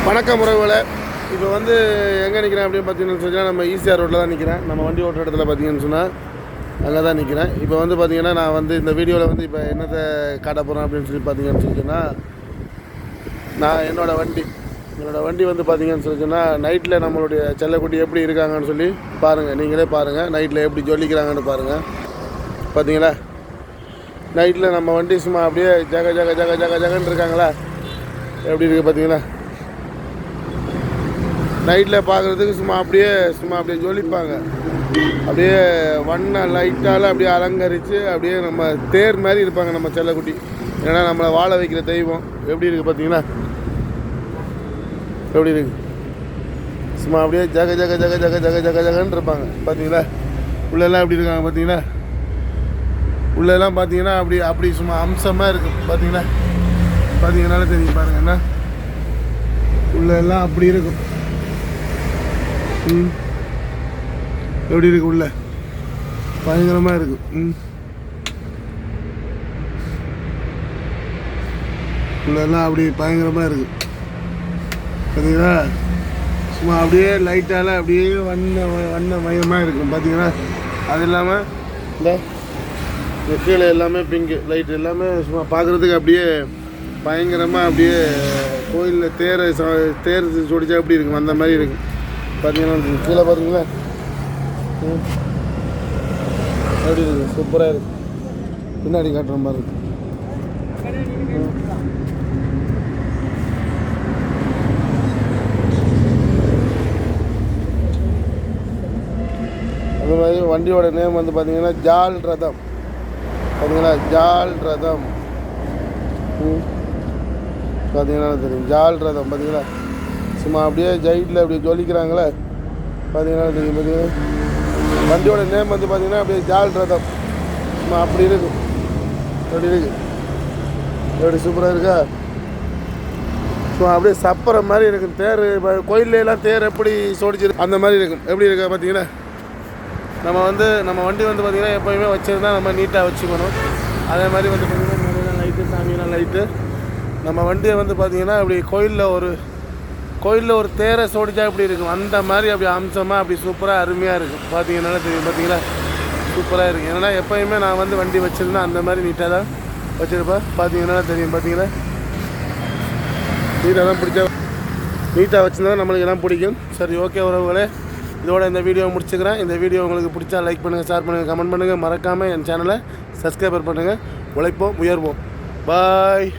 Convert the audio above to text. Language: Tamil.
வணக்கம் உறவுகளே. இப்போ வந்து எங்கே நிற்கிறேன் அப்படின்னு பார்த்தீங்கன்னு சொன்னால் நம்ம ஈசிஆர் ரோட்டில் தான் நிற்கிறேன். நம்ம வண்டி ஓட்டுற இடத்துல பார்த்தீங்கன்னு சொன்னால் அங்கே தான் நிற்கிறேன். இப்போ வந்து பார்த்தீங்கன்னா நான் வந்து இந்த வீடியோவில் வந்து இப்போ என்னத்தை காட்ட போகிறேன் அப்படின்னு சொல்லி பார்த்தீங்கன்னு சொன்னால் நான் என்னோடய வண்டி வந்து பார்த்தீங்கன்னு சொன்னால் நைட்டில் நம்மளுடைய செல்லக்குட்டி எப்படி இருக்காங்கன்னு சொல்லி பாருங்கள், நீங்களே பாருங்கள். நைட்டில் எப்படி ஜொலிக்கிறாங்கன்னு பாருங்கள். பார்த்தீங்களா, நைட்டில் நம்ம வண்டி சும்மா அப்படியே ஜகன்னு இருக்காங்களா, எப்படி இருக்குது பார்த்தீங்களா. நைட்டில் பார்க்குறதுக்கு சும்மா அப்படியே ஜொலிப்பாங்க. அப்படியே வண்ண லைட்டால் அப்படியே அலங்கரித்து அப்படியே நம்ம தேர் மாதிரி இருப்பாங்க நம்ம செல்லக்குட்டி. ஏன்னா நம்மளை வாழ வைக்கிற தெய்வம். எப்படி இருக்குது பார்த்தீங்களா, எப்படி இருக்குது. சும்மா அப்படியே ஜகன்னு இருப்பாங்க. பார்த்தீங்களா, உள்ளெல்லாம் எப்படி இருக்காங்க பார்த்தீங்களா. உள்ளெல்லாம் பார்த்தீங்கன்னா அப்படி சும்மா அம்சமாக இருக்குது. பார்த்தீங்கன்னால தெரியும் பாருங்க. என்ன உள்ளெல்லாம் அப்படி இருக்கும். எப்படி இருக்கு, உள்ள பயங்கரமாக இருக்கும். உள்ளெல்லாம் அப்படி பயங்கரமாக இருக்கு. பார்த்தீங்களா, சும்மா அப்படியே லைட்டால் அப்படியே வண்ண மயமாக இருக்கும். பார்த்தீங்கன்னா அது இல்லாமல் இந்த கீழே எல்லாமே பிங்கு லைட் எல்லாமே சும்மா பார்க்குறதுக்கு அப்படியே பயங்கரமாக அப்படியே கோயிலில் தேர் சொடிச்சா எப்படி இருக்கும் அந்த மாதிரி இருக்கும். பார்த்தீங்கன்னா கீழே பாருங்களா, எப்படி இருக்குது, சூப்பராக இருக்குது. பின்னாடி காட்டுற மாதிரி இருக்கு. அது மாதிரி வண்டியோட நேம் வந்து பார்த்தீங்கன்னா ஜால் ரதம். பார்த்தீங்களா, ஜால் ரதம். பார்த்தீங்கன்னா தெரியும், ஜால் ரதம். பார்த்தீங்களா, சும்மா அப்படியே ஜைட்டில் அப்படியே ஜொலிக்கிறாங்களே. பார்த்தீங்கன்னா தெரியும். பார்த்தீங்கன்னா வண்டியோட நேம் வந்து பார்த்தீங்கன்னா அப்படியே ஜால் ரதம். சும்மா அப்படி இருக்கும். எப்படி இருக்கு, எப்படி சூப்பராக இருக்கா. சும்மா அப்படியே சப்பரை மாதிரி இருக்கும். தேர் கோயிலெலாம் தேர் எப்படி சோடிச்சிருக்கு அந்த மாதிரி இருக்கும். எப்படி இருக்கா பார்த்தீங்கன்னா. நம்ம வண்டி வந்து பார்த்திங்கன்னா எப்போயுமே வச்சுருந்தா நம்ம நீட்டாக வச்சுக்கணும். அதே மாதிரி வந்து பார்த்திங்கன்னா நிறைய லைட்டு, சாமியெல்லாம் லைட்டு. நம்ம வண்டியை வந்து பார்த்திங்கன்னா அப்படி கோயிலில் ஒரு தேரை சோடிச்சா எப்படி இருக்கும் அந்த மாதிரி அப்படி அம்சமாக அப்படி சூப்பராக அருமையாக இருக்கும். பார்த்தீங்கன்னால தெரியும். பார்த்தீங்களா, சூப்பராக இருக்கும். ஏன்னா எப்போயுமே நான் வந்து வண்டி வச்சுருந்தேன் அந்த மாதிரி நீட்டாக தான் வச்சுருப்பேன். பார்த்தீங்கன்னால தெரியும். பார்த்தீங்களா, நீட்டாக தான் பிடிச்சா நீட்டாக வச்சுருந்தா நம்மளுக்கு எல்லாம் பிடிக்கும். சரி, ஓகே உறவுகளே, இதோட இந்த வீடியோ முடிச்சுக்கிறேன். இந்த வீடியோ உங்களுக்கு பிடிச்சா லைக் பண்ணுங்கள், ஷேர் பண்ணுங்கள், கமெண்ட் பண்ணுங்கள். மறக்காமல் என் சேனலை சப்ஸ்கிரைபர் பண்ணுங்கள். உழைப்போம், உயர்வோம். பாய்.